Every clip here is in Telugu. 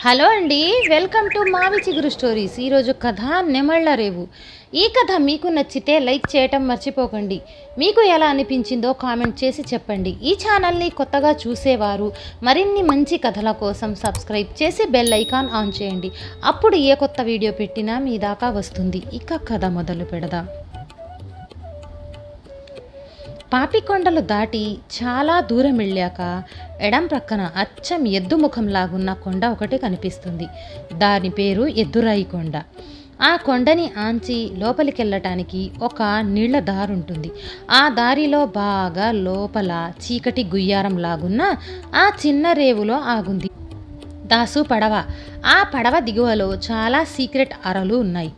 హలో అండి, వెల్కమ్ టు మావి చిగురు స్టోరీస్. ఈరోజు కథ నెమళ్ళ రేవు. ఈ కథ మీకు నచ్చితే లైక్ చేయటం మర్చిపోకండి. మీకు ఎలా అనిపించిందో కామెంట్ చేసి చెప్పండి. ఈ ఛానల్ని కొత్తగా చూసేవారు మరిన్ని మంచి కథల కోసం సబ్స్క్రైబ్ చేసి బెల్ ఐకాన్ ఆన్ చేయండి. అప్పుడు ఏ కొత్త వీడియో పెట్టినా మీ దాకా వస్తుంది. ఇక కథ మొదలు పెడదాం. పాపికొండలు దాటి చాలా దూరం వెళ్ళాక ఎడం ప్రక్కన అచ్చం ఎద్దు ముఖంలాగున్న కొండ ఒకటి కనిపిస్తుంది. దాని పేరు ఎద్దురాయి కొండ. ఆ కొండని ఆంచి లోపలికెళ్ళటానికి ఒక నీళ్ల దారి ఉంటుంది. ఆ దారిలో బాగా లోపల చీకటి గుయ్యారం లాగున్న ఆ చిన్న రేవులో ఆగుంది దాసు పడవ. ఆ పడవ దిగువలో చాలా సీక్రెట్ అరలు ఉన్నాయి.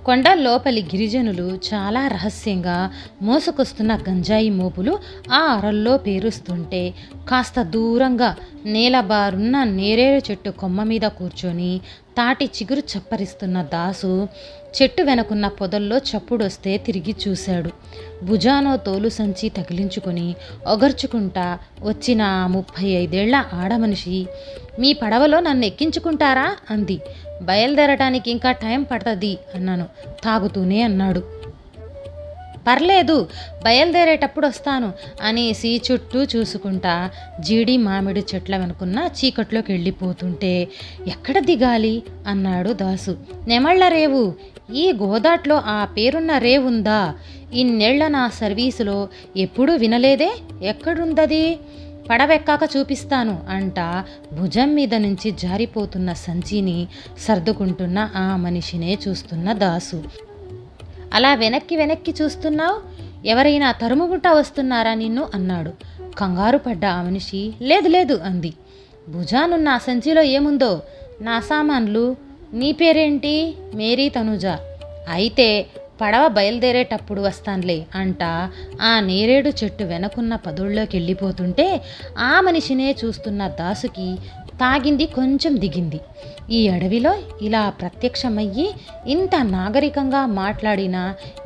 కొండ లోపలి గిరిజనులు చాలా రహస్యంగా మోసుకొస్తున్న గంజాయి మోపులు ఆ అరల్లో పేరుస్తుంటే కాస్త దూరంగా నేలబారున్న నేరేడు చెట్టు కొమ్మ మీద కూర్చొని తాటి చిగురు చప్పరిస్తున్న దాసు చెట్టు వెనకున్న పొదల్లో చప్పుడొస్తే తిరిగి చూశాడు. భుజానో తోలు సంచి తగిలించుకొని ఒగర్చుకుంటా వచ్చిన 35 ఏళ్ల ఆడమనిషి, మీ పడవలో నన్ను ఎక్కించుకుంటారా అంది. బయలుదేరటానికి ఇంకా టైం పడుతుంది అన్నాను. తాగుతూనే అన్నాడు. పర్లేదు, బయలుదేరేటప్పుడు వస్తాను అనేసి చుట్టూ చూసుకుంటా జీడి మామిడి చెట్ల వెనుకున్న చీకట్లోకి వెళ్ళిపోతుంటే ఎక్కడ దిగాలి అన్నాడు దాసు. నెమళ్ళ రేవు. ఈ గోదాట్లో ఆ పేరున్న రేవుందా? ఇన్నేళ్ల నా సర్వీసులో ఎప్పుడూ వినలేదే. ఎక్కడుందది? పడవెక్కాక చూపిస్తాను అంటా భుజం మీద నుంచి జారిపోతున్న సంచిని సర్దుకుంటున్న ఆ మనిషినే చూస్తున్న దాసు. అలా వెనక్కి వెనక్కి చూస్తున్నావు? ఎవరైనా తరుముగుంటా వస్తున్నారా నిన్ను అన్నాడు. కంగారు పడ్డ ఆ మనిషి లేదు లేదు అంది. భుజానున్న ఆ సంచిలో ఏముందో? నా సామాన్లు. నీ పేరేంటి? మేరీ తనుజ. అయితే పడవ బయలుదేరేటప్పుడు వస్తానులే అంటా ఆ నేరేడు చెట్టు వెనకున్న పదుల్లోకి వెళ్ళిపోతుంటే ఆ మనిషినే చూస్తున్న దాసుకి తాగింది కొంచెం దిగింది. ఈ అడవిలో ఇలా ప్రత్యక్షమయ్యి ఇంత నాగరికంగా మాట్లాడిన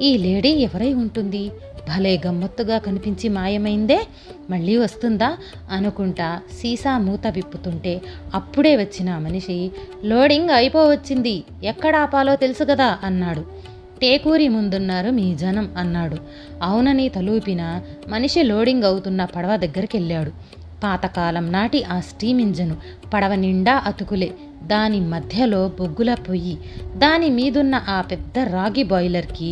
ఈ లేడీ ఎవరై ఉంటుంది? భలే గమ్మత్తుగా కనిపించి మాయమైందే, మళ్ళీ వస్తుందా అనుకుంటా సీసా మూత విప్పుతుంటే అప్పుడే వచ్చిన మనిషి, లోడింగ్ అయిపోవచ్చింది, ఎక్కడ ఆపాలో తెలుసు కదా అన్నాడు. టేకూరి ముందున్నారు మీ జనం అన్నాడు. అవునని తలూపిన మనిషి లోడింగ్ అవుతున్న పడవ దగ్గరికి వెళ్ళాడు. పాతకాలం నాటి ఆ స్టీమ్ ఇంజను పడవ నిండా అతుకులే. దాని మధ్యలో బొగ్గుల పొయ్యి, దాని మీదున్న ఆ పెద్ద రాగి బాయిలర్కి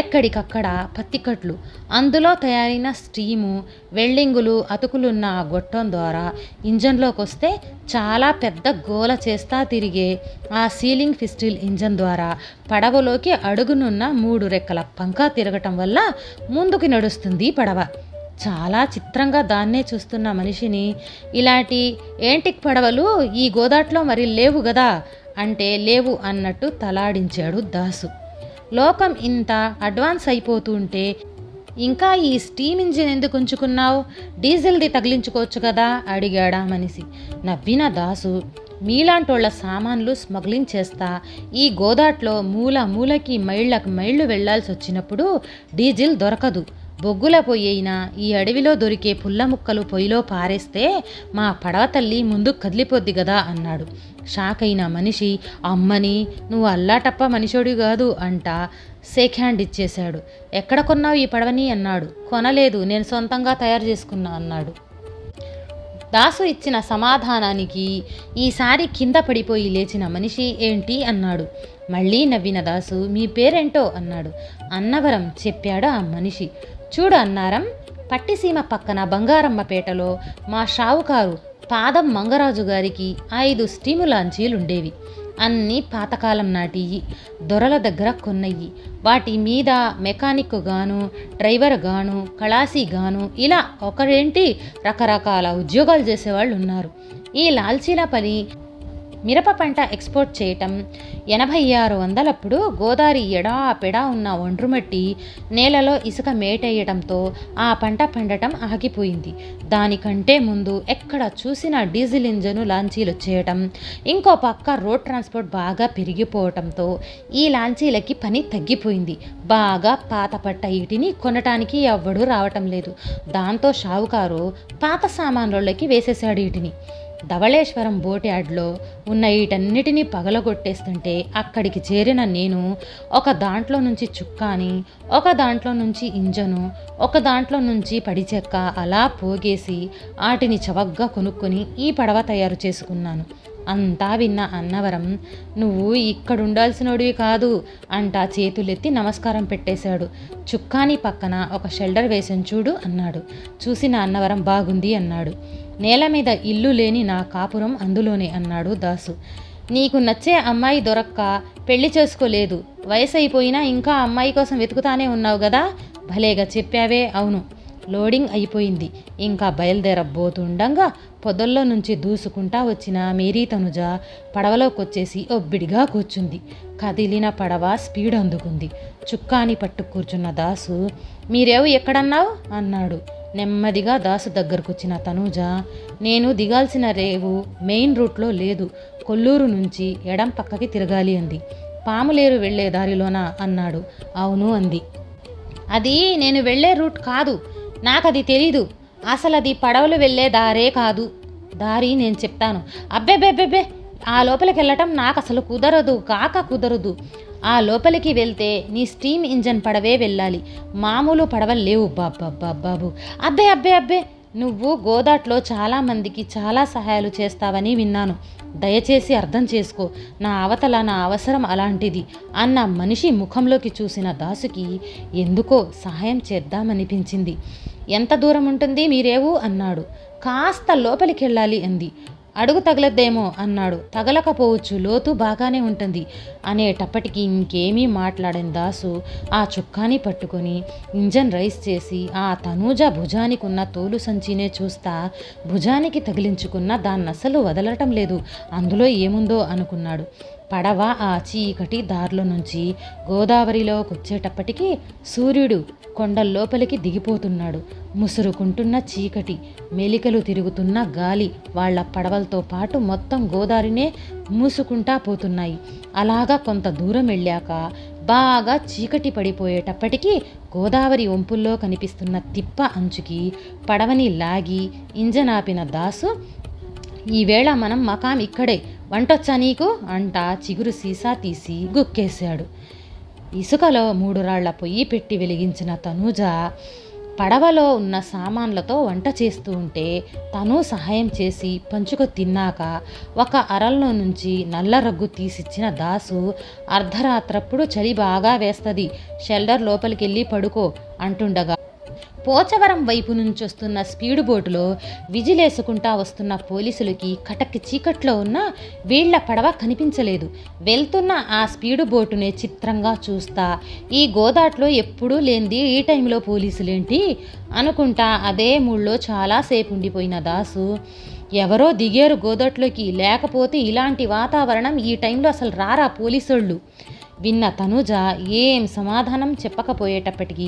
ఎక్కడికక్కడ పత్తికట్లు, అందులో తయారైన స్టీము, వెల్డింగులు, అతుకులున్న ఆ గొట్టం ద్వారా ఇంజన్లోకి వస్తే చాలా పెద్ద గోల చేస్తా తిరిగే ఆ సీలింగ్ ఫిస్టిల్ ఇంజన్ ద్వారా పడవలోకి అడుగునున్న 3 రెక్కల పంకా తిరగటం వల్ల ముందుకు నడుస్తుంది పడవ. చాలా చిత్రంగా దాన్నే చూస్తున్న మనిషిని, ఇలాంటి ఏంటిక్ పడవలు ఈ గోదాట్లో మరి లేవు గదా అంటే లేవు అన్నట్టు తలాడించాడు దాసు. లోకం ఇంత అడ్వాన్స్ అయిపోతుంటే ఇంకా ఈ స్టీమ్ ఇంజిన్ ఎందుకు ఉంచుకున్నావు? డీజిల్ది తగిలించుకోవచ్చు కదా అడిగాడా మనిషి. నవ్విన దాసు, మీలాంటోళ్ల సామాన్లు స్మగ్లింగ్ చేస్తా ఈ గోదాట్లో మూల మూలకి మైళ్ళకు మైళ్ళు వెళ్లాల్సి వచ్చినప్పుడు డీజిల్ దొరకదు. బొగ్గుల పొయ్యైనా ఈ అడవిలో దొరికే పుల్ల ముక్కలు పొయ్యిలో పారేస్తే మా పడవ తల్లి ముందుకు కదిలిపోద్ది గదా అన్నాడు. షాక్ అయిన మనిషి, అమ్మని, నువ్వు అల్లాటప్ప మనిషోడి కాదు అంటా షేక్ హ్యాండ్ ఇచ్చేశాడు. ఎక్కడ కొన్నావు ఈ పడవని అన్నాడు. కొనలేదు, నేను సొంతంగా తయారు చేసుకున్నా అన్నాడు. దాసు ఇచ్చిన సమాధానానికి ఈసారి కింద పడిపోయి లేచిన మనిషి ఏంటి అన్నాడు. మళ్ళీ నవ్విన దాసు, మీ పేరేంటో అన్నాడు. అన్నవరం చెప్పాడు ఆ మనిషి. చూడు అన్నారం, పట్టిసీమ పక్కన బంగారమ్మపేటలో మా షావుకారు పాదం మంగరాజు గారికి 5 స్టీము లాంచీలుండేవి. అన్నీ పాతకాలం నాటివి, దొరల దగ్గర కొన్నయ్యి. వాటి మీద మెకానిక్ గాను, డ్రైవర్ గాను, కళాసీ గాను ఇలా ఒకరేంటి రకరకాల ఉద్యోగాలు చేసేవాళ్ళు ఉన్నారు. ఈ లాల్చీల పని మిరప పంట ఎక్స్పోర్ట్ చేయటం. 8600 గోదావరి ఎడా పెడా ఉన్న ఒండ్రుమట్టి నేలలో ఇసుక మేటేయటంతో ఆ పంట పండటం ఆగిపోయింది. దానికంటే ముందు ఎక్కడ చూసినా డీజిల్ ఇంజను లాంచీలు వచ్చేయటం, ఇంకో పక్క రోడ్ ట్రాన్స్పోర్ట్ బాగా పెరిగిపోవటంతో ఈ లాంచీలకి పని తగ్గిపోయింది. బాగా పాతపట్ట ఈటిని కొనటానికి ఎవ్వడూ రావటం లేదు. దాంతో షావుకారు పాత సామాన్లకి వేసేశాడు ఈటిని. ధవళేశ్వరం బోట్ యార్డ్లో ఉన్న వీటన్నిటినీ పగలగొట్టేస్తుంటే అక్కడికి చేరిన నేను ఒక దాంట్లో నుంచి చుక్కాని, ఒక దాంట్లో నుంచి ఇంజను, ఒక దాంట్లో నుంచి పడిచెక్క అలా పోగేసి వాటిని చవగ్గా కొనుక్కొని ఈ పడవ తయారు చేసుకున్నాను. అంతా విన్న అన్నవరం, నువ్వు ఇక్కడుండాల్సినోడివి కాదు అంటా చేతులెత్తి నమస్కారం పెట్టేశాడు. చుక్కాని పక్కన ఒక షెల్టర్ వేసిన చూడు అన్నాడు. చూసిన అన్నవరం బాగుంది అన్నాడు. నేల మీద ఇల్లు లేని నా కాపురం అందులోనే అన్నాడు దాసు. నీకు నచ్చే అమ్మాయి దొరక్క పెళ్లి చేసుకోలేదు, వయసు అయిపోయినా ఇంకా అమ్మాయి కోసం వెతుకుతానే ఉన్నావు కదా. భలేగా చెప్పావే. అవును, లోడింగ్ అయిపోయింది, ఇంకా బయలుదేరబోతుండగా పొదల్లో నుంచి దూసుకుంటా వచ్చిన మేరీ తనుజ పడవలోకొచ్చేసి ఒబ్బిడిగా కూర్చుంది. కదిలిన పడవ స్పీడ్ అందుకుంది. చుక్కాని పట్టు కూర్చున్న దాసు, మీరేవు ఎక్కడన్నావు అన్నాడు. నెమ్మదిగా దాసు దగ్గరకొచ్చిన తనూజ, నేను దిగాల్సిన రేవు మెయిన్ రూట్లో లేదు, కొల్లూరు నుంచి ఎడం పక్కకి తిరగాలి అంది. పాములేరు వెళ్లే దారిలోనా అన్నాడు. అవును అంది. అది నేను వెళ్లే రూట్ కాదు, నాకది తెలీదు. అసలు అది పడవలు వెళ్ళే దారే కాదు. దారి నేను చెప్తాను. అబ్బెబ్బెబ్బెబ్బే, ఆ లోపలికి వెళ్ళటం నాకు అసలు కుదరదు. ఆ లోపలికి వెళ్తే నీ స్టీమ్ ఇంజన్ పడవే వెళ్ళాలి, మామూలు పడవలు లేవు బాబు. అబ్బే, నువ్వు గోదాట్లో చాలామందికి చాలా సహాయాలు చేస్తావని విన్నాను. దయచేసి అర్థం చేసుకో, నా అవసరం అలాంటిది అన్న మనిషి ముఖంలోకి చూసిన దాసుకి ఎందుకో సహాయం చేద్దామనిపించింది. ఎంత దూరం ఉంటుంది మీరేవు అన్నాడు. కాస్త లోపలికి వెళ్ళాలి అంది. అడుగు తగలద్దేమో అన్నాడు. తగలకపోవచ్చు, లోతు బాగానే ఉంటుంది అనేటప్పటికీ ఇంకేమీ మాట్లాడని దాసు ఆ చుక్కాని పట్టుకొని ఇంజన్ రైస్ చేసి ఆ తనూజ భుజానికి ఉన్న తోలు సంచినే చూస్తా భుజానికి తగిలించుకున్న దాన్నసలు వదలటం లేదు. అందులో ఏముందో అనుకున్నాడు. పడవ ఆ చీకటి దారిలో నుంచి గోదావరిలోకి వచ్చేటప్పటికి సూర్యుడు కొండల్లోపలికి దిగిపోతున్నాడు. ముసురుకుంటున్న చీకటి, మెలికలు తిరుగుతున్న గాలి వాళ్ల పడవలతో పాటు మొత్తం గోదావరినే మూసుకుంటా పోతున్నాయి. అలాగా కొంత దూరం వెళ్ళాక బాగా చీకటి పడిపోయేటప్పటికీ గోదావరి వంపుల్లో కనిపిస్తున్న తిప్ప అంచుకి పడవని లాగి ఇంజన్ ఆపిన దాసు, ఈవేళ మనం మకాం ఇక్కడే, వంటొచ్చా నీకు అంటా చిగురు సీసా తీసి గుక్కేశాడు. ఇసుకలో 3 రాళ్ల పొయ్యి పెట్టి వెలిగించిన తనూజ పడవలో ఉన్న సామాన్లతో వంట చేస్తూ ఉంటే తను సహాయం చేసి పంచుకు తిన్నాక ఒక అరల్లో నుంచి నల్ల రగ్గు తీసిచ్చిన దాసు, అర్ధరాత్రప్పుడు చలి బాగా వేస్తుంది, షెల్టర్ లోపలికెళ్ళి పడుకో అంటుండగా పోచవరం వైపు నుంచి వస్తున్న స్పీడ్ బోటులో విజిలేసుకుంటా వస్తున్న పోలీసులకి కటక్కి చీకట్లో ఉన్న వీళ్ల పడవ కనిపించలేదు. వెళ్తున్న ఆ స్పీడ్ బోటునే చిత్రంగా చూస్తా ఈ గోదాట్లో ఎప్పుడూ లేనిది ఈ టైంలో పోలీసులేంటి అనుకుంటా అదే మూడ్లో చాలాసేపు ఉండిపోయిన దాసు, ఎవరో దిగారు గోదాట్లోకి, లేకపోతే ఇలాంటి వాతావరణం ఈ టైంలో అసలు రారా పోలీసోళ్ళు. విన్న తనూజ ఏం సమాధానం చెప్పకపోయేటప్పటికీ,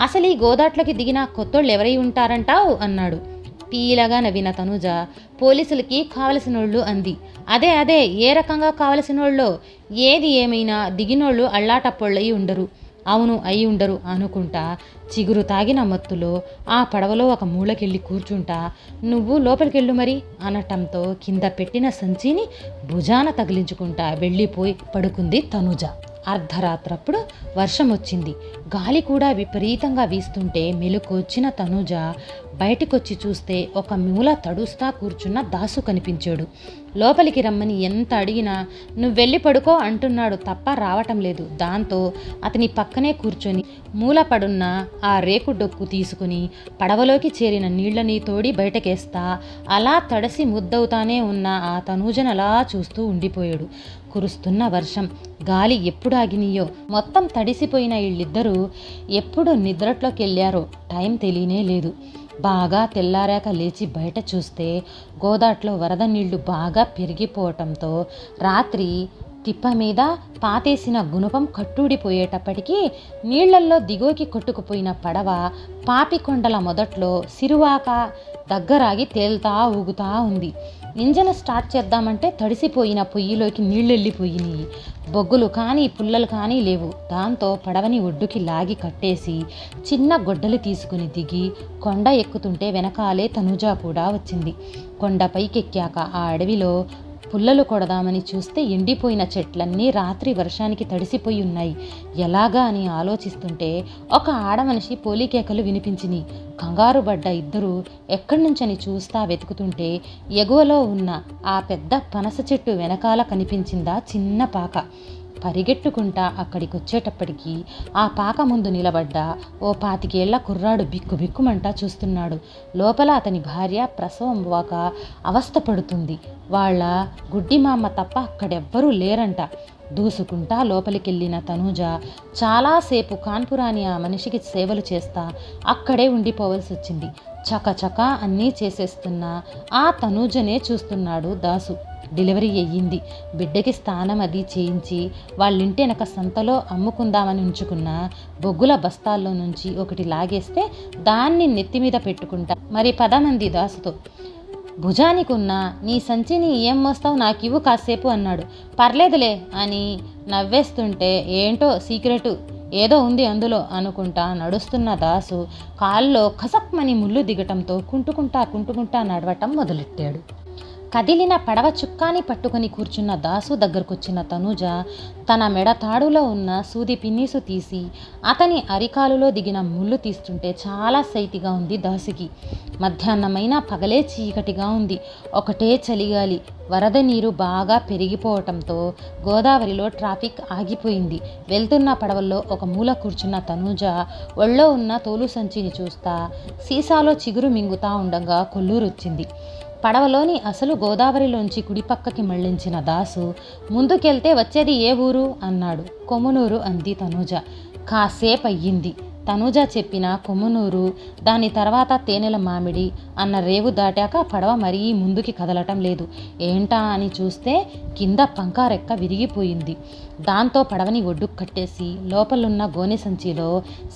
అసలు ఈ గోదాట్లోకి దిగిన కొత్తోళ్ళు ఎవరై ఉంటారంటావు అన్నాడు. పీలగా నవ్విన తనూజ, పోలీసులకి కావలసినోళ్ళు అంది. అదే ఏ రకంగా కావలసినోళ్ళో, ఏది ఏమైనా దిగినోళ్ళు అల్లాటప్పొళ్ళయి ఉండరు. అవును, అయి ఉండరు అనుకుంటా చిగురు తాగిన మత్తులో ఆ పడవలో ఒక మూలకెళ్ళి కూర్చుంటా, నువ్వు లోపలికెళ్ళు మరి అనటంతో కింద పెట్టిన సంచిని భుజాన తగిలించుకుంటా వెళ్ళిపోయి పడుకుంది తనూజ. అర్ధరాత్రప్పుడు వర్షం వచ్చింది. గాలి కూడా విపరీతంగా వీస్తుంటే మెలుకొచ్చిన తనూజ బయటికొచ్చి చూస్తే ఒక మూల తడుస్తా కూర్చున్న దాసు కనిపించాడు. లోపలికి రమ్మని ఎంత అడిగినా నువ్వెళ్ళి పడుకో అంటున్నాడు తప్ప రావటం లేదు. దాంతో అతని పక్కనే కూర్చొని మూల పడున్న ఆ రేకు డొక్కు తీసుకుని పడవలోకి చేరిన నీళ్లని తోడి బయటకేస్తా అలా తడిసి ముద్దవుతానే ఉన్న ఆ తనూజను అలా చూస్తూ ఉండిపోయాడు. కురుస్తున్న వర్షం, గాలి ఎప్పుడు ఆగినాయో, మొత్తం తడిసిపోయిన వీళ్ళిద్దరూ ఎప్పుడు నిద్రట్లోకి వెళ్ళారో టైం తెలియనే లేదు. బాగా తెల్లారాక లేచి బయట చూస్తే గోదాట్లో వరద నీళ్లు బాగా పెరిగిపోవటంతో రాత్రి తిప్ప మీద పాతేసిన గుణపం కట్టూడిపోయేటప్పటికీ నీళ్లల్లో దిగోకి కొట్టుకుపోయిన పడవ పాపికొండల మొదట్లో సిరువాక దగ్గరాగి తేలుతా ఊగుతా ఉంది. ఇంజన్ స్టార్ట్ చేద్దామంటే తడిసిపోయిన పొయ్యిలోకి నీళ్ళెళ్ళిపోయినాయి. బొగ్గులు కానీ పుల్లలు కానీ లేవు. దాంతో పడవని ఒడ్డుకి లాగి కట్టేసి చిన్న గొడ్డలి తీసుకుని దిగి కొండ ఎక్కుతుంటే వెనకాలే తనూజ కూడా వచ్చింది. కొండ పైకెక్కాక ఆ అడవిలో పుల్లలు కొడదామని చూస్తే ఎండిపోయిన చెట్లన్నీ రాత్రి వర్షానికి తడిసిపోయి ఉన్నాయి. ఎలాగా అని ఆలోచిస్తుంటే ఒక ఆడమనిషి పోలికేకలు వినిపించినాయి. కంగారు పడ్డ ఇద్దరు ఎక్కడి నుంచని చూస్తా వెతుకుతుంటే ఎగువలో ఉన్న ఆ పెద్ద పనస చెట్టు వెనకాల కనిపించిందా చిన్న పాక. పరిగెట్టుకుంటా అక్కడికొచ్చేటప్పటికి ఆ పాక ముందు నిలబడ్డ ఓ 25 ఏళ్ల కుర్రాడు బిక్కుబిక్కుమంటా చూస్తున్నాడు. లోపల అతని భార్య ప్రసవం వాక అవస్థపడుతుంది. వాళ్ళ గుడ్డి మామ తప్ప అక్కడెవ్వరూ లేరంట. దూసుకుంటా లోపలికెళ్ళిన తనూజ చాలాసేపు కాన్పురాని ఆ మనిషికి సేవలు చేస్తా అక్కడే ఉండిపోవలసి వచ్చింది. చకచకా అన్నీ చేసేస్తున్న ఆ తనూజనే చూస్తున్నాడు దాసు. డెలివరీ అయ్యింది. బిడ్డకి స్నానం అది చేయించి వాళ్ళింటి వెనక సంతలో అమ్ముకుందామని ఉంచుకున్న బొగ్గుల బస్తాల్లో నుంచి ఒకటి లాగేస్తే దాన్ని నెత్తిమీద పెట్టుకుంటా మరి 10 మంది దాసుతో, భుజానికున్న నీ సంచిని ఏం మోస్తావు, నాకివ్వు కాసేపు అన్నాడు. పర్లేదులే అని నవ్వేస్తుంటే ఏంటో సీక్రెటు ఏదో ఉంది అందులో అనుకుంటా నడుస్తున్న దాసు కాల్లో కసక్మని ముళ్ళు దిగటంతో కుంటుకుంటా నడవటం మొదలెట్టాడు. కదిలిన పడవ చుక్కాని పట్టుకుని కూర్చున్న దాసు దగ్గరకొచ్చిన తనూజ తన మెడ తాడులో ఉన్న సూది పిన్నీసు తీసి అతని అరికాలులో దిగిన ముళ్ళు తీస్తుంటే చాలా సైతిగా ఉంది దాసుకి. మధ్యాహ్నమైన పగలే చీకటిగా ఉంది. ఒకటే చలిగాలి. వరద నీరు బాగా పెరిగిపోవటంతో గోదావరిలో ట్రాఫిక్ ఆగిపోయింది. వెళ్తున్న పడవల్లో ఒక మూల కూర్చున్న తనూజ ఒళ్ళో ఉన్న తోలు సంచిని చూస్తా సీసాలో చిగురు మింగుతా ఉండగా కొల్లూరొచ్చింది. పడవలోని అసలు గోదావరిలోంచి కుడిపక్కకి మళ్లించిన దాసు ముందుకెళ్తే వచ్చేది ఏ ఊరు అన్నాడు. కొమ్మునూరు అంది తనూజ. కాసేపయ్యింది. తనూజ చెప్పిన కొమ్మునూరు, దాని తర్వాత తేనెల మామిడి అన్న రేవు దాటాక పడవ మరీ ముందుకి కదలటం లేదు. ఏంటా అని చూస్తే కింద పంకారెక్క విరిగిపోయింది. దాంతో పడవని ఒడ్డుకు కట్టేసి లోపలున్న గోనె సంచిలో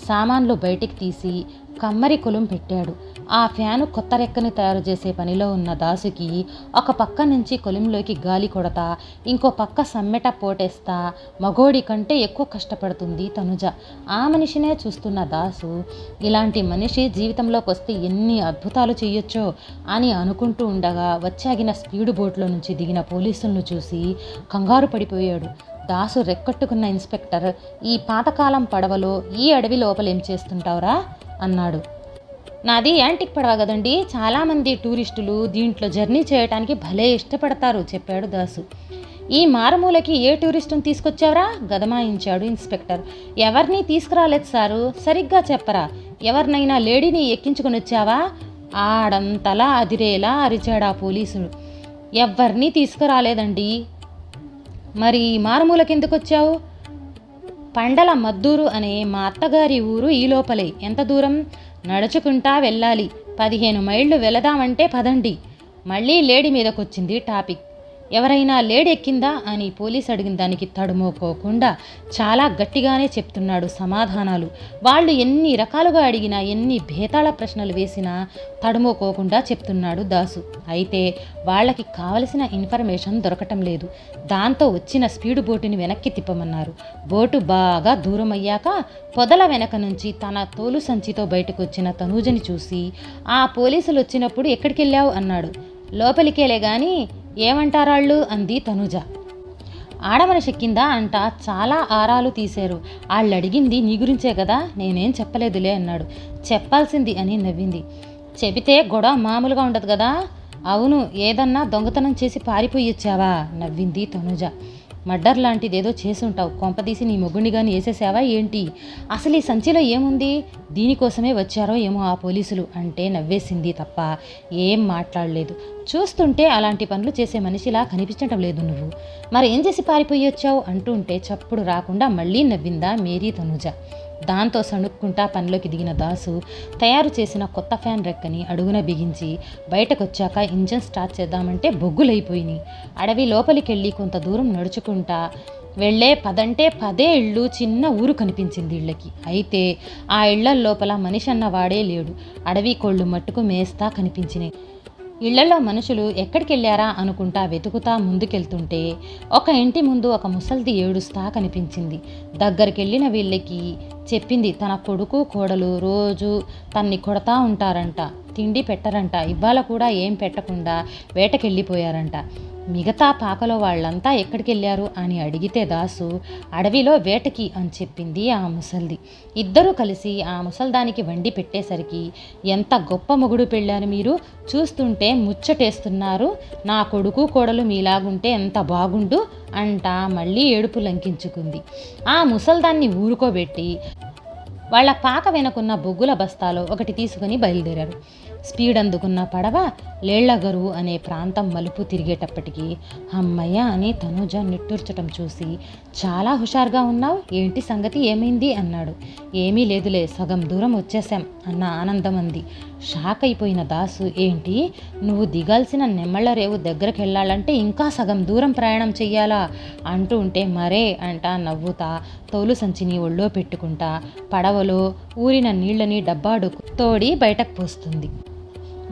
సామాన్లు బయటికి తీసి కమ్మరి కొలుం పెట్టాడు. ఆ ఫ్యాను కొత్త రెక్కని తయారు చేసే పనిలో ఉన్న దాసుకి ఒక పక్క నుంచి కొలుంలోకి గాలి కొడతా ఇంకో పక్క సమ్మెట పోటేస్తా మగోడి కంటే ఎక్కువ కష్టపడుతుంది తనుజ. ఆ మనిషినే చూస్తున్న దాసు ఇలాంటి మనిషి జీవితంలోకి వస్తే ఎన్ని అద్భుతాలు చేయొచ్చో అని అనుకుంటూ ఉండగా వచ్చాగిన స్పీడ్ బోట్లో నుంచి దిగిన పోలీసులను చూసి కంగారు పడిపోయాడు. దాసు రెక్కట్టుకున్న ఇన్స్పెక్టర్, ఈ పాతకాలం పడవలో ఈ అడవి లోపలేం చేస్తుంటావురా అన్నాడు. నాది యాంటిక్ పడవ కదండి, చాలామంది టూరిస్టులు దీంట్లో జర్నీ చేయడానికి భలే ఇష్టపడతారు చెప్పాడు దాసు. ఈ మారుమూలకి ఏ టూరిస్టుని తీసుకొచ్చావరా గదమాయించాడు ఇన్స్పెక్టర్. ఎవరిని తీసుకురాలేదు సారు. సరిగ్గా చెప్పరా, ఎవరినైనా లేడీని ఎక్కించుకొని వచ్చావా? ఆడంతలా అదిరేలా అరిచాడు ఆ పోలీసుడు. ఎవరిని తీసుకురాలేదండి. మరి మారుమూలకి ఎందుకు వచ్చావు? పండల మద్దూరు అనే మా అత్తగారి ఊరు ఈ లోపలే. ఎంత దూరం? నడుచుకుంటా వెళ్ళాలి. 15 మైళ్ళు వెళదామంటే పదండి. మళ్ళీ లేడీ మీదకొచ్చింది టాపిక్. ఎవరైనా లేడీ ఎక్కిందా అని పోలీస్ అడిగిన దానికి తడుమోకోకుండా చాలా గట్టిగానే చెప్తున్నాడు సమాధానాలు. వాళ్ళు ఎన్ని రకాలుగా అడిగినా ఎన్ని భేతాళ ప్రశ్నలు వేసినా తడుమోకోకుండా చెప్తున్నాడు దాసు. అయితే వాళ్ళకి కావలసిన ఇన్ఫర్మేషన్ దొరకటం లేదు. దాంతో వచ్చిన స్పీడ్ బోటుని వెనక్కి తిప్పమన్నారు. బోటు బాగా దూరం అయ్యాక పొదల వెనక నుంచి తన తోలు సంచితో బయటకు వచ్చిన తనూజని చూసి, ఆ పోలీసులు వచ్చినప్పుడు ఎక్కడికి వెళ్ళావు అన్నాడు. లోపలికేలే గాని ఏమంటారాళ్ళు అంది తనూజ. ఆడమనిషి కింద అంట చాలా ఆరాలు తీశారు. వాళ్ళు అడిగింది నీ గురించే కదా, నేనేం చెప్పలేదులే అన్నాడు. చెప్పాల్సింది అని నవ్వింది. చెబితే గొడవ మామూలుగా ఉండదు కదా. అవును, ఏదన్నా దొంగతనం చేసి పారిపోయొచ్చావా నవ్వింది తనూజ. మర్డర్ లాంటిదేదో చేసుంటావు. కొంపదీసి నీ మొగుడిని కానీ వేసేసావా ఏంటి? అసలు ఈ సంచిలో ఏముంది? దీనికోసమే వచ్చారో ఏమో ఆ పోలీసులు అంటే నవ్వేసింది తప్ప ఏం మాట్లాడలేదు. చూస్తుంటే అలాంటి పనులు చేసే మనిషిలా కనిపించటం లేదు నువ్వు. మరి ఏం చేసి పారిపోయి వచ్చావు అంటుంటే చప్పుడు రాకుండా మళ్ళీ నవ్విందా మేరీ తనూజ. దాంతో సణుక్కుంటా పనిలోకి దిగిన దాసు తయారు చేసిన కొత్త ఫ్యాన్ రెక్కని అడుగున బిగించి బయటకొచ్చాక ఇంజన్ స్టార్ట్ చేద్దామంటే బొగ్గులైపోయినాయి. అడవి లోపలికెళ్ళి కొంత దూరం నడుచుకుంటా వెళ్ళే పదంటే 10 ఇళ్ళు, చిన్న ఊరు కనిపించింది ఇళ్ళకి. అయితే ఆ ఇళ్ల లోపల మనిషి అన్నవాడే లేడు. అడవి కోళ్ళు మట్టుకు మేస్తా కనిపించినాయి. ఇళ్లలో మనుషులు ఎక్కడికెళ్ళారా అనుకుంటా వెతుకుతా ముందుకెళ్తుంటే ఒక ఇంటి ముందు ఒక ముసల్ది ఏడుస్తా కనిపించింది. దగ్గరికెళ్ళిన వీళ్ళకి చెప్పింది తన కొడుకు కోడలు రోజు తన్ని కొడతా ఉంటారంట, తిండి పెట్టరంట, ఇవాళ కూడా ఏం పెట్టకుండా వేటకెళ్ళిపోయారంట. మిగతా పాకలో వాళ్ళంతా ఎక్కడికెళ్ళారు అని అడిగితే దాసు అడవిలో వేటకి అని చెప్పింది ఆ ముసల్ది. ఇద్దరూ కలిసి ఆ ముసల్దానికి వండి పెట్టేసరికి, ఎంత గొప్ప మొగుడు పెళ్ళారు మీరు, చూస్తుంటే ముచ్చటేస్తున్నారు, నా కొడుకు కోడలు మీలాగుంటే ఎంత బాగుండు అంటా మళ్ళీ ఏడుపు లంకించుకుంది. ఆ ముసల్దాన్ని ఊరుకోబెట్టి వాళ్ళ పాక వెనుకున్న బొగ్గుల బస్తాలో ఒకటి తీసుకుని బయలుదేరారు. స్పీడ్ అందుకున్న పడవ లేళ్లగరు అనే ప్రాంతం మలుపు తిరిగేటప్పటికి అమ్మయ్య అని తనూజ నిట్టూర్చటం చూసి, చాలా హుషారుగా ఉన్నావు, ఏంటి సంగతి, ఏమైంది అన్నాడు. ఏమీ లేదులే, సగం దూరం వచ్చేశాం అన్న ఆనందం అంది. షాక్ అయిపోయిన దాసు, ఏంటి నువ్వు దిగాల్సిన నెమ్మళ్ళ రేవు దగ్గరకు వెళ్ళాలంటే ఇంకా సగం దూరం ప్రయాణం చెయ్యాలా అంటూ ఉంటే, మరే అంటా నవ్వుతా తోలు సంచిని ఒళ్ళో పెట్టుకుంటా పడవలో ఊరిన నీళ్లని డబ్బాడు తోడి బయటకు పోస్తుంది.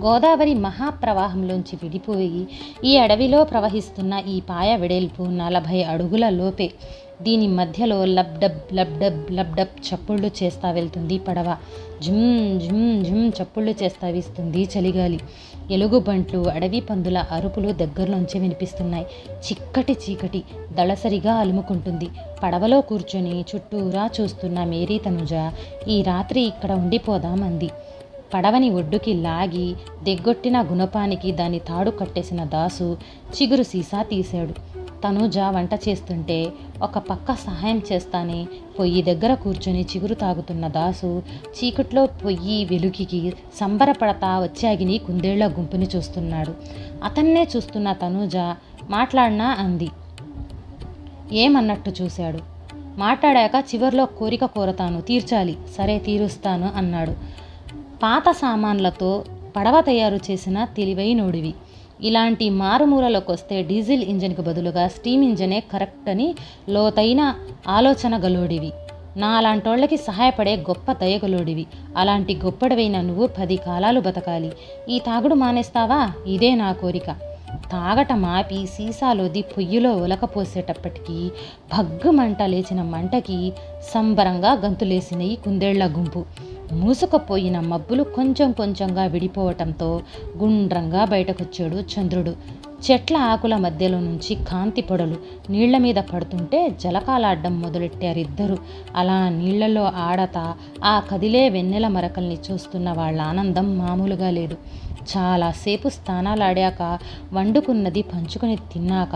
గోదావరి మహాప్రవాహంలోంచి విడిపోయి ఈ అడవిలో ప్రవహిస్తున్న ఈ పాయ వెడల్పు 40 అడుగుల లోపే. దీని మధ్యలో లబ్డబ్ లబ్డబ్ లబ్డబ్ చప్పుళ్ళు చేస్తా వెళ్తుంది పడవ. జుమ్ జుమ్ జుమ్ చప్పుళ్ళు చేస్తా వీస్తుంది చలిగాలి. ఎలుగుబంట్లు, అడవి పందుల అరుపులు దగ్గరలోంచి వినిపిస్తున్నాయి. చిక్కటి చీకటి దళసరిగా అలుముకుంటుంది. పడవలో కూర్చొని చుట్టూరా చూస్తున్న మేరీ తనుజ, ఈ రాత్రి ఇక్కడ ఉండిపోదాం అంది. పడవని ఒడ్డుకి లాగి దిగ్గొట్టిన గుణపానికి దాని తాడు కట్టేసిన దాసు చిగురు సీసా తీశాడు. తనూజ వంట చేస్తుంటే ఒక పక్క సహాయం చేస్తానే పొయ్యి దగ్గర కూర్చొని చిగురు తాగుతున్న దాసు చీకట్లో పొయ్యి వెలుగుకి సంబరపడతా వచ్చాగిని కుందేళ్ల గుంపుని చూస్తున్నాడు. అతన్నే చూస్తున్న తనూజ మాట్లాడినా అంది. ఏమన్నట్టు చూశాడు. మాట్లాడాక చివర్లో కోరిక కోరతాను, తీర్చాలి. సరే తీరుస్తాను అన్నాడు. పాత సామాన్లతో పడవ తయారు చేసిన తెలివైనోడివి. ఇలాంటి మారుమూలలోకొస్తే డీజిల్ ఇంజన్కి బదులుగా స్టీమ్ ఇంజనే కరెక్ట్ అని లోతైన ఆలోచన గలోడివి. నాలాంటోళ్ళకి సహాయపడే గొప్ప దయగలోడివి. అలాంటి గొప్పడివైన నువ్వు 10 కాలాలు బతకాలి. ఈ తాగుడు మానేస్తావా? ఇదే నా కోరిక. తాగట మాపి సీసాలోది పొయ్యిలో ఉలకపోసేటప్పటికీ భగ్గుమంట లేచిన మంటకి సంబరంగా గంతులేసినయి కుందేళ్ల గుంపు. మూసుకుపోయిన మబ్బులు కొంచెం కొంచెంగా విడిపోవటంతో గుండ్రంగా బయటకొచ్చాడు చంద్రుడు. చెట్ల ఆకుల మధ్యలో నుంచి కాంతి పొడలు నీళ్ల మీద పడుతుంటే జలకాలాడ్డం మొదలెట్టారిద్దరు. అలా నీళ్లలో ఆడతా ఆ కదిలే వెన్నెల మరకల్ని చూస్తున్న వాళ్ళ ఆనందం మామూలుగా లేదు. చాలాసేపు స్థానాలాడాక వండుకున్నది పంచుకొని తిన్నాక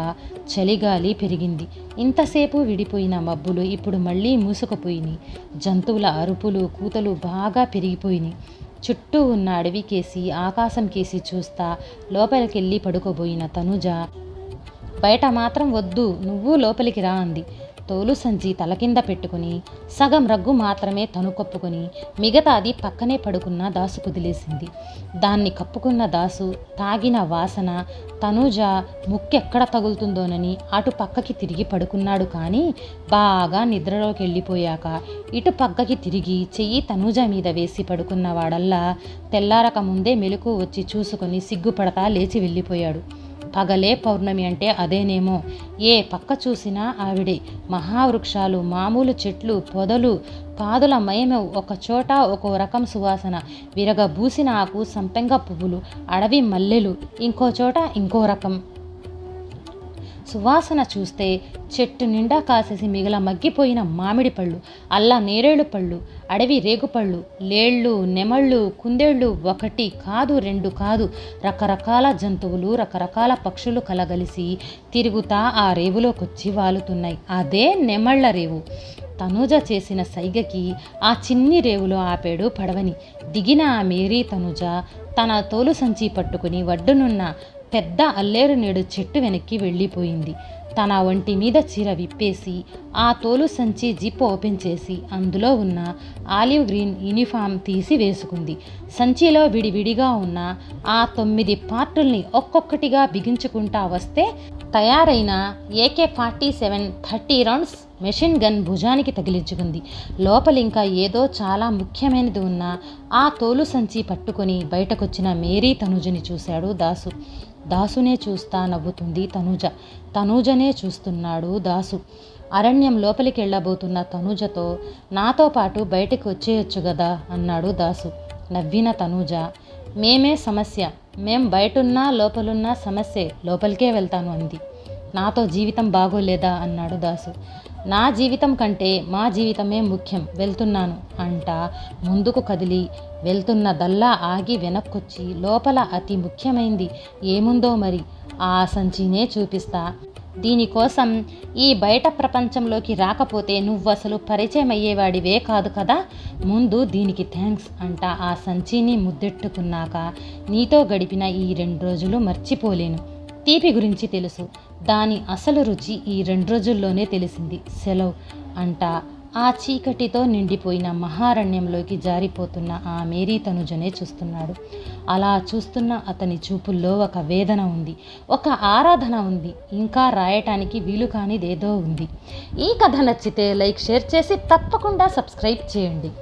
చలిగాలి పెరిగింది. ఇంతసేపు విడిపోయిన మబ్బులు ఇప్పుడు మళ్ళీ మూసుకుపోయినాయి. జంతువుల అరుపులు కూతలు బాగా పెరిగిపోయినాయి. చుట్టూ ఉన్న అడవికేసి ఆకాశం కేసి చూస్తా లోపలికెళ్ళి పడుకోబోయిన తనుజ, బయట మాత్రం వద్దు, నువ్వు లోపలికి రా అంది. తోలు సంచి తల కింద పెట్టుకుని సగం రగ్గు మాత్రమే తను కప్పుకొని మిగతాది పక్కనే పడుకున్న దాసు కుదిలేసింది. దాన్ని కప్పుకున్న దాసు తాగిన వాసన తనూజ ముక్కెక్కడ తగులుతుందోనని అటు పక్కకి తిరిగి పడుకున్నాడు. కానీ బాగా నిద్రలోకి వెళ్ళిపోయాక ఇటు పక్కకి తిరిగి చెయ్యి తనూజ మీద వేసి పడుకున్న వాడల్లా తెల్లారక ముందే మెలకు వచ్చి చూసుకొని సిగ్గుపడతా లేచి వెళ్ళిపోయాడు. పగలే పౌర్ణమి అంటే అదేనేమో. ఏ పక్క చూసినా ఆవిడే. మహావృక్షాలు, మామూలు చెట్లు, పొదలు, పాదుల మయమే ఒక చోట ఒక్కో రకం సువాసన. విరగబూసిన ఆకు సంపెంగ పువ్వులు, అడవి మల్లెలు ఇంకో చోట ఇంకో రకం సువాసన. చూస్తే చెట్టు నిండా కాసేసి మిగల మగ్గిపోయిన మామిడి పళ్ళు, అల్లా నేరేడు పళ్ళు, అడవి రేగుపళ్ళు, లేళ్ళు, నెమళ్ళు, కుందేళ్ళు, 1 కాదు 2 కాదు, రకరకాల జంతువులు, రకరకాల పక్షులు కలగలిసి తిరుగుతా ఆ రేవులోకొచ్చి వాలుతున్నాయి. అదే నెమళ్ళ రేవు. తనూజ చేసిన సైగకి ఆ చిన్ని రేవులో ఆపాడు పడవని. దిగిన ఆ మేరీ తనూజ తన తోలు సంచి పట్టుకుని వడ్డునున్న పెద్ద అల్లేరు నేడు చెట్టు వెనక్కి వెళ్ళిపోయింది. తన ఒంటి మీద చీర విప్పేసి ఆ తోలు సంచి జిప్ ఓపెన్ చేసి అందులో ఉన్న ఆలివ్ గ్రీన్ యూనిఫామ్ తీసి వేసుకుంది. సంచిలో విడివిడిగా ఉన్న ఆ 9 పార్టుల్ని ఒక్కొక్కటిగా బిగించుకుంటా వస్తే తయారైన AK-47 30 రౌండ్స్ మెషిన్ గన్ భుజానికి తగిలించుకుంది. లోపలింకా ఏదో చాలా ముఖ్యమైనది ఉన్న ఆ తోలు సంచి పట్టుకొని బయటకొచ్చిన మేరీ తనుజని చూశాడు దాసు. దాసునే చూస్తా నవ్వుతుంది తనుజ. తనుజనే చూస్తున్నాడు దాసు. అరణ్యం లోపలికి వెళ్ళబోతున్న తనుజతో నాతో పాటు బయటకు వచ్చేయొచ్చు గదా అన్నాడు దాసు. నవ్విన తనుజ, మేమే సమస్య, మేం బయటున్నా లోపలున్నా సమస్యే, లోపలికే వెళ్తాను అంది. నాతో జీవితం బాగోలేదా అన్నాడు దాసు. నా జీవితం కంటే మా జీవితమే ముఖ్యం, వెళ్తున్నాను అంటా ముందుకు కదిలి వెళ్తున్నదల్లా ఆగి వెనక్కొచ్చి లోపల అతి ముఖ్యమైంది ఏముందో మరి ఆ సంచినే చూపిస్తా. దీనికోసం ఈ బయట ప్రపంచంలోకి రాకపోతే నువ్వసలు పరిచయం అయ్యేవాడివే కాదు కదా, ముందు దీనికి థ్యాంక్స్ అంటా ఆ సంచిని ముద్దెట్టుకున్నాక నీతో గడిపిన ఈ 2 రోజులు మర్చిపోలేను. తీపి గురించి తెలుసు, దాని అసలు రుచి ఈ 2 రోజుల్లోనే తెలిసింది. సెలవు అంటా ఆ చీకటితో నిండిపోయిన మహారణ్యంలోకి జారిపోతున్న ఆ మేరీ తనుజనే చూస్తున్నాడు. అలా చూస్తున్న అతని చూపుల్లో ఒక వేదన ఉంది, ఒక ఆరాధన ఉంది, ఇంకా రాయటానికి వీలు కానిదేదో ఉంది. ఈ కథ నచ్చితే లైక్, షేర్ చేసి తప్పకుండా సబ్స్క్రైబ్ చేయండి.